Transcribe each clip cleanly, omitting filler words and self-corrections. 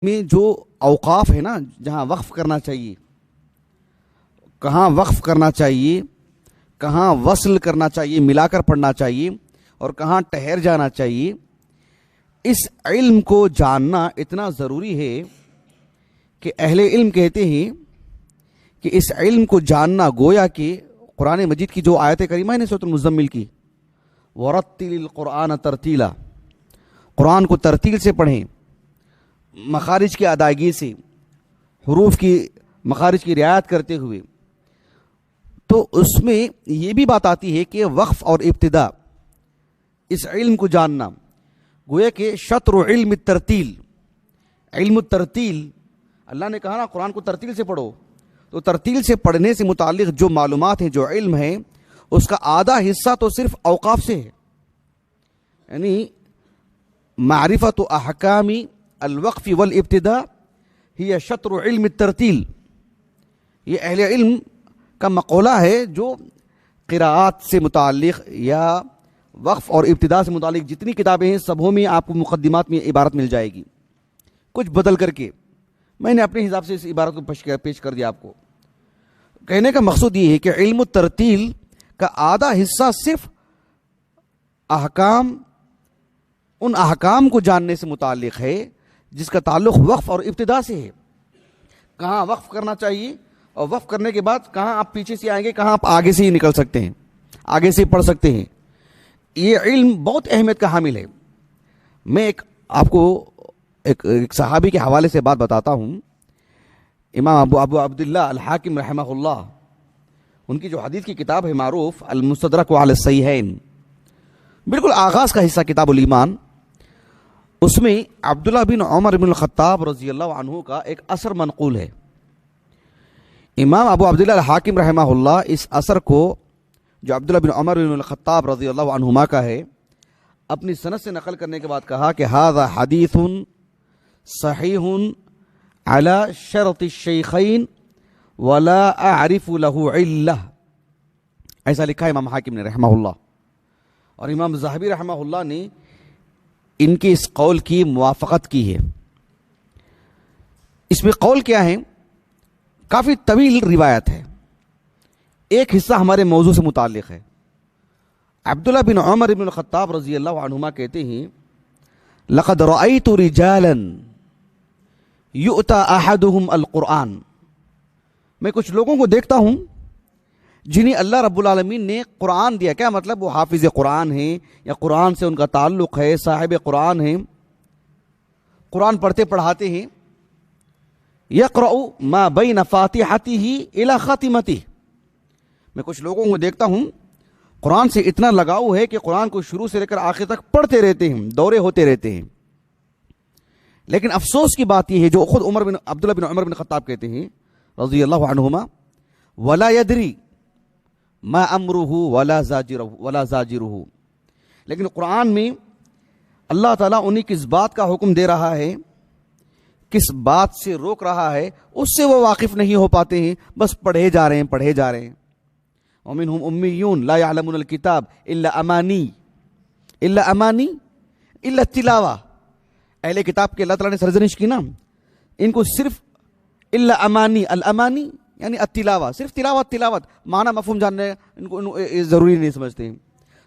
میں جو اوقاف ہے نا، جہاں وقف کرنا چاہیے، کہاں وقف کرنا چاہیے، کہاں وصل کرنا چاہیے، ملا کر پڑھنا چاہیے، اور کہاں ٹھہر جانا چاہیے، اس علم کو جاننا اتنا ضروری ہے کہ اہل علم کہتے ہیں کہ اس علم کو جاننا گویا کہ قرآن مجید کی جو آیت کریمہ ہے سورۃ المزمل کی، وَرَتِّلِ الْقُرْآنَ تَرْتِيلًا، قرآن کو ترتیل سے پڑھیں، مخارج کی ادائیگی سے، حروف کی مخارج کی رعایت کرتے ہوئے. تو اس میں یہ بھی بات آتی ہے کہ وقف اور ابتدا، اس علم کو جاننا گویا کہ شطر علم الترتیل، علم الترتیل. اللہ نے کہا نا قرآن کو ترتیل سے پڑھو، تو ترتیل سے پڑھنے سے متعلق جو معلومات ہیں، جو علم ہے، اس کا آدھا حصہ تو صرف اوقاف سے ہے. یعنی معرفت احکام الوقف والابتداء ہی شطر علم الترتیل. یہ اہل علم کا مقولہ ہے جو قراءات سے متعلق یا وقف اور ابتداء سے متعلق جتنی کتابیں ہیں سبوں میں آپ کو مقدمات میں عبارت مل جائے گی، کچھ بدل کر کے. میں نے اپنے حساب سے اس عبارت کو پیش کر دیا آپ کو. کہنے کا مقصود یہ ہے کہ علم الترتیل کا آدھا حصہ صرف احکام، ان احکام کو جاننے سے متعلق ہے جس کا تعلق وقف اور ابتداء سے ہے. کہاں وقف کرنا چاہیے، اور وقف کرنے کے بعد کہاں آپ پیچھے سے آئیں گے، کہاں آپ آگے سے ہی نکل سکتے ہیں، آگے سے پڑھ سکتے ہیں. یہ علم بہت اہمیت کا حامل ہے. میں آپ کو ایک صحابی کے حوالے سے بات بتاتا ہوں. امام ابو عبداللہ الحاکم رحمہ اللہ، ان کی جو حدیث کی کتاب ہے معروف المستدرک علی الصحیحین، بالکل آغاز کا حصہ کتاب الایمان، اس میں عبداللہ بن عمر بن الخطاب رضی اللہ عنہ کا ایک اثر منقول ہے. امام ابو عبداللہ الحاکم رحمہ اللہ اس اثر کو، جو عبداللہ بن عمر بن الخطاب رضی اللہ عنہما کا ہے، اپنی سند سے نقل کرنے کے بعد کہا کہ ھذا حدیث صحیح علی شرط الشیخین ولا اعرف له علہ. ایسا لکھا ہے امام حاکم نے رحمہ اللہ. اور امام ذہبی رحمہ اللہ نے ان کے اس قول کی موافقت کی ہے. اس میں قول کیا ہے؟ کافی طویل روایت ہے، ایک حصہ ہمارے موضوع سے متعلق ہے. عبداللہ بن عمر بن الخطاب رضی اللہ عنہما کہتے ہیں لقد رأيت رجالا يؤتى احدهم القرآن، میں کچھ لوگوں کو دیکھتا ہوں جنہیں اللہ رب العالمین نے قرآن دیا. کیا مطلب؟ وہ حافظ قرآن ہیں یا قرآن سے ان کا تعلق ہے، صاحب قرآن ہیں، قرآن پڑھتے پڑھاتے ہیں. یقرأ ما بین فاتحتہ الی خاتمتہ، میں کچھ لوگوں کو دیکھتا ہوں قرآن سے اتنا لگاؤ ہے کہ قرآن کو شروع سے لے کر آخر تک پڑھتے رہتے ہیں، دورے ہوتے رہتے ہیں. لیکن افسوس کی بات یہ ہے جو خود عبداللہ بن عمر بن خطاب کہتے ہیں رضی اللہ عنہما، ولا یدری ما امرہ ولا زاجرہ، لیکن قرآن میں اللہ تعالیٰ انہیں کس بات کا حکم دے رہا ہے، کس بات سے روک رہا ہے، اس سے وہ واقف نہیں ہو پاتے ہیں، بس پڑھے جا رہے ہیں پڑھے جا رہے ہیں. ومنہم امیون لا یعلمون الکتاب الا امانی الا التلاوہ. اہل کتاب کے اللہ تعالیٰ نے سرزنش کی نا، ان کو صرف الا امانی، الامانی یعنی التلاوہ، صرف تلاوت معنی مفہوم جاننے ان کو ضروری نہیں سمجھتے ہیں.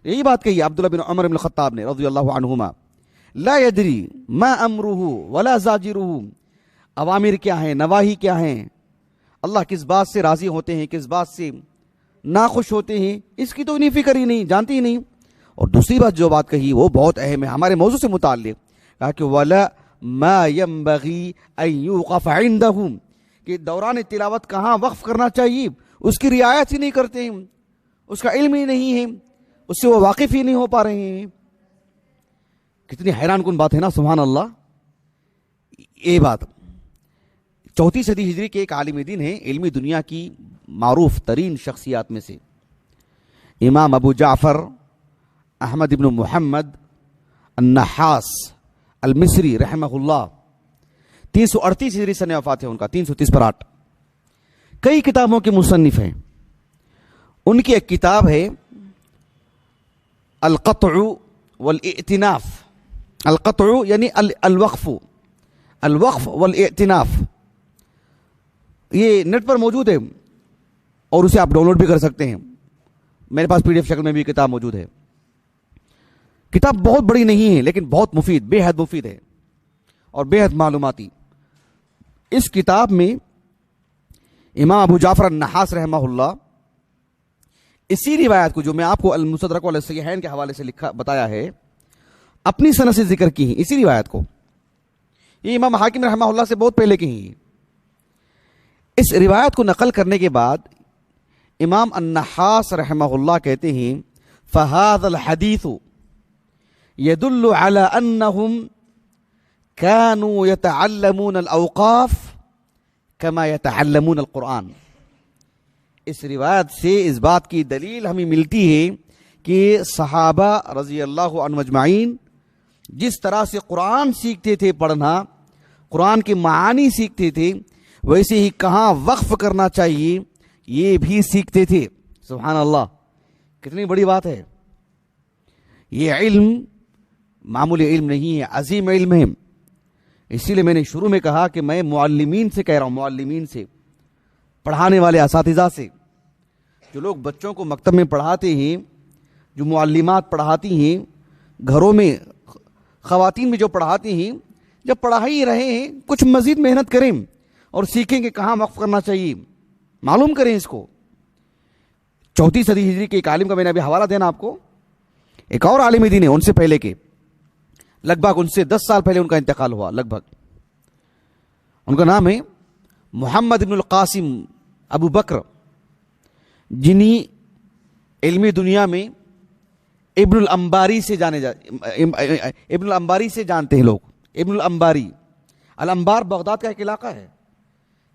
یہی بات کہی عبداللہ بن عمر بن الخطاب نے رضی اللہ عنہما. لا یدری ما امرہ ولا زاجرہ، اوامر کیا ہیں، نواہی کیا ہیں، اللہ کس بات سے راضی ہوتے ہیں، کس بات سے ناخوش ہوتے ہیں، اس کی تو انہیں فکر ہی نہیں، جانتی ہی نہیں. اور دوسری بات جو بات کہی وہ بہت اہم ہے ہمارے موضوع سے متعلق، کہا کہ ولا ما ينبغي ان يوقف عندهم، کہ دوران تلاوت کہاں وقف کرنا چاہیے اس کی رعایت ہی نہیں کرتے ہیں، اس کا علم ہی نہیں ہے، اس سے وہ واقف ہی نہیں ہو پا رہے ہیں. کتنی حیران کن بات ہے نا، سبحان اللہ. یہ بات 4 صدی ہجری کے ایک عالم دین ہیں، علمی دنیا کی معروف ترین شخصیات میں سے، امام ابو جعفر احمد ابن محمد النحاس المصری رحمہ اللہ. 338 ہجری سن وفات ہے ان کا، 330 کئی کتابوں کے مصنف ہیں. ان کی ایک کتاب ہے القطع والائتناف. القطع یعنی الوقف، الوقف والاعتناف، یہ نیٹ پر موجود ہے اور اسے آپ ڈاؤن لوڈ بھی کر سکتے ہیں. میرے پاس PDF شکل میں بھی کتاب موجود ہے. کتاب بہت بڑی نہیں ہے لیکن بہت مفید، بے حد مفید ہے اور بے حد معلوماتی. اس کتاب میں امام ابو جعفر النحاس رحمہ اللہ اسی روایت کو جو میں آپ کو المستدرک والصحیحین کے حوالے سے لکھا بتایا ہے اپنی سند سے ذکر کی ہیں. اسی روایت کو یہ امام حاکم رحمہ اللہ سے بہت پہلے کی ہیں. اس روایت کو نقل کرنے کے بعد امام النحاس رحمہ اللہ کہتے ہیں فَهَذَا الْحَدِيثُ يَدُلُّ عَلَىٰ أَنَّهُمْ كَانُوا يَتَعَلَّمُونَ الْأَوْقَافَ كَمَا يَتَعَلَّمُونَ الْقُرْآنَ. اس روایت سے اس بات کی دلیل ہمیں ملتی ہے کہ صحابہ رضی اللہ عنہم اجمعین جس طرح سے قرآن سیکھتے تھے پڑھنا، قرآن کے معانی سیکھتے تھے، ویسے ہی کہاں وقف کرنا چاہیے یہ بھی سیکھتے تھے. سبحان اللہ، کتنی بڑی بات ہے. یہ علم معمولی علم نہیں ہے، عظیم علم ہے. اسی لیے میں نے شروع میں کہا کہ میں معلمین سے کہہ رہا ہوں، معلمین سے، پڑھانے والے اساتذہ سے، جو لوگ بچوں کو مکتب میں پڑھاتے ہیں، جو معلمات پڑھاتی ہیں، گھروں میں خواتین بھی جو پڑھاتی ہیں، جب پڑھا ہی رہے ہیں کچھ مزید محنت کریں اور سیکھیں کہ کہاں وقف کرنا چاہیے، معلوم کریں اس کو. 4 صدی ہجری کے ایک عالم کا میں نے ابھی حوالہ دینا آپ کو. ایک اور عالم دین ہے ان سے پہلے کے، لگ بھگ ان سے 10 سال پہلے ان کا انتقال ہوا لگ بھگ. ان کا نام ہے محمد ابن القاسم ابو بکر، جنہیں علمی دنیا میں ابن الانباری سے ابن الانباری سے جانتے ہیں لوگ. ابن الانباری، الانبار بغداد کا ایک علاقہ ہے.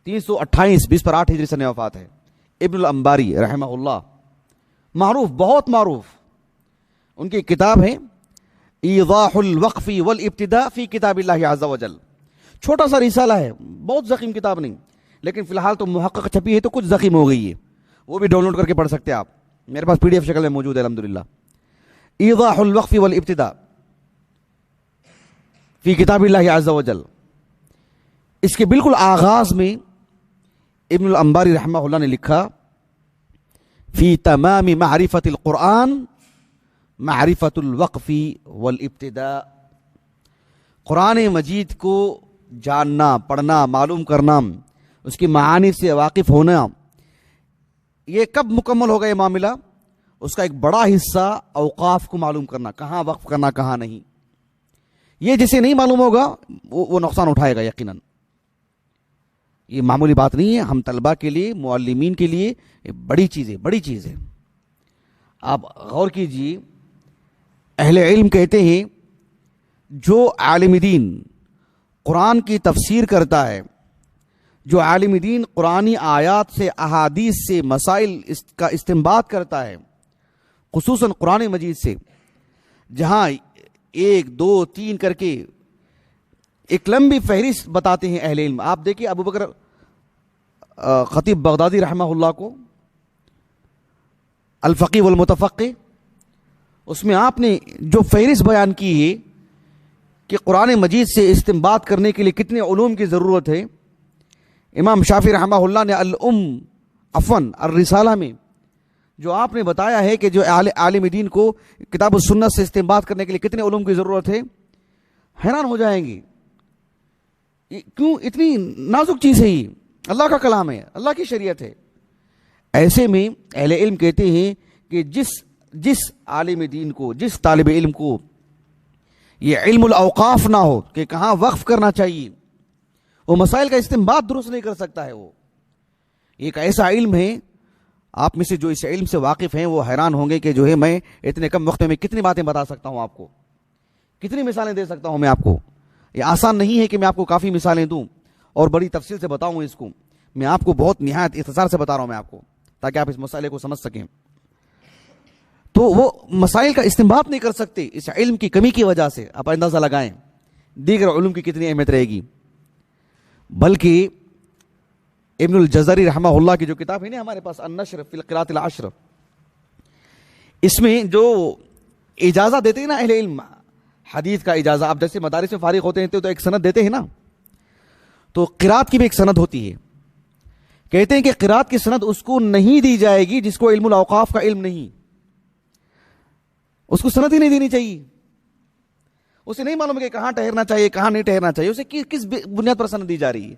328 20/8 ہجری سن وفات ہے. ابن الانباری رحمہ اللہ معروف، بہت معروف. ان کی کتاب ہے ایضاح الوقف والابتداء فی کتاب اللہ عز وجل. چھوٹا سا رسالہ ہے، بہت ضخیم کتاب نہیں، لیکن فی الحال تو محقق چھپی ہے تو کچھ ضخیم ہو گئی ہے. وہ بھی ڈاؤن لوڈ کر کے پڑھ سکتے ہیں آپ، میرے پاس PDF شکل میں موجود ہے الحمدللہ. ایضاح الوقف والابتداء فی کتاب اللہ عز وجل. اس کے بالکل آغاز میں ابن الانباری رحمہ اللہ نے لکھا فی تمام معرفت القرآن معرفت الوقف والابتداء. قرآن مجید کو جاننا، پڑھنا، معلوم کرنا، اس کی معانی سے واقف ہونا، یہ کب مکمل ہوگا یہ معاملہ؟ اس کا ایک بڑا حصہ اوقاف کو معلوم کرنا، کہاں وقف کرنا کہاں نہیں. یہ جسے نہیں معلوم ہوگا وہ نقصان اٹھائے گا یقیناً. یہ معمولی بات نہیں ہے، ہم طلبہ کے لیے، معلمین کے لیے یہ بڑی چیز ہے. آپ غور کیجئے، اہل علم کہتے ہیں جو عالم دین قرآن کی تفسیر کرتا ہے، جو عالم دین قرآنی آیات سے، احادیث سے مسائل کا استنباط کرتا ہے، خصوصاً قرآن مجید سے، جہاں 1 2 3 کر کے ایک لمبی فہرست بتاتے ہیں اہل علم. آپ دیکھیے ابو بکر خطیب بغدادی رحمہ اللہ کو الفقی والمتفقی، اس میں آپ نے جو فہرست بیان کی ہے کہ قرآن مجید سے استنباط کرنے کے لیے کتنے علوم کی ضرورت ہے. امام شافعی رحمہ اللہ نے الرسالہ میں جو آپ نے بتایا ہے کہ جو عالم دین کو کتاب و سنت سے استنباط کرنے کے لیے کتنے علوم کی ضرورت ہے، حیران ہو جائیں گے. کیوں؟ اتنی نازک چیز ہے، یہ اللہ کا کلام ہے، اللہ کی شریعت ہے. ایسے میں اہل علم کہتے ہیں کہ جس عالم دین کو، جس طالب علم کو یہ علم الاوقاف نہ ہو کہ کہاں وقف کرنا چاہیے، وہ مسائل کا استنباط درست نہیں کر سکتا ہے. وہ ایک ایسا علم ہے، آپ میں سے جو اس علم سے واقف ہیں وہ حیران ہوں گے کہ جو ہے میں اتنے کم وقت میں کتنی باتیں بتا سکتا ہوں، آپ کو کتنی مثالیں دے سکتا ہوں میں آپ کو. یہ آسان نہیں ہے کہ میں آپ کو کافی مثالیں دوں اور بڑی تفصیل سے بتاؤں اس کو. میں آپ کو بہت نہایت اختصار سے بتا رہا ہوں میں آپ کو، تاکہ آپ اس مسئلے کو سمجھ سکیں. تو وہ مسائل کا استنباط نہیں کر سکتے اس علم کی کمی کی وجہ سے. آپ اندازہ لگائیں دیگر علوم کی کتنی اہمیت رہے گی. بلکہ ابن الجزری رحمہ اللہ کی جو کتاب ہے نا ہمارے پاس النشر فی القراءۃ العشر، اس میں جو اجازہ دیتے ہیں نا اہل علم، حدیث کا اجازہ، آپ جیسے مدارس میں فارغ ہوتے ہیں تو ایک سند دیتے ہیں نا، تو قرات کی بھی ایک سند ہوتی ہے. کہتے ہیں کہ قرات کی سند اس کو نہیں دی جائے گی جس کو علم الاوقاف کا علم نہیں, اس کو سند ہی نہیں دینی چاہیے. اسے نہیں معلوم کہ کہاں ٹھہرنا چاہیے کہاں نہیں ٹھہرنا چاہیے, اسے کس بنیاد پر سند دی جا رہی ہے.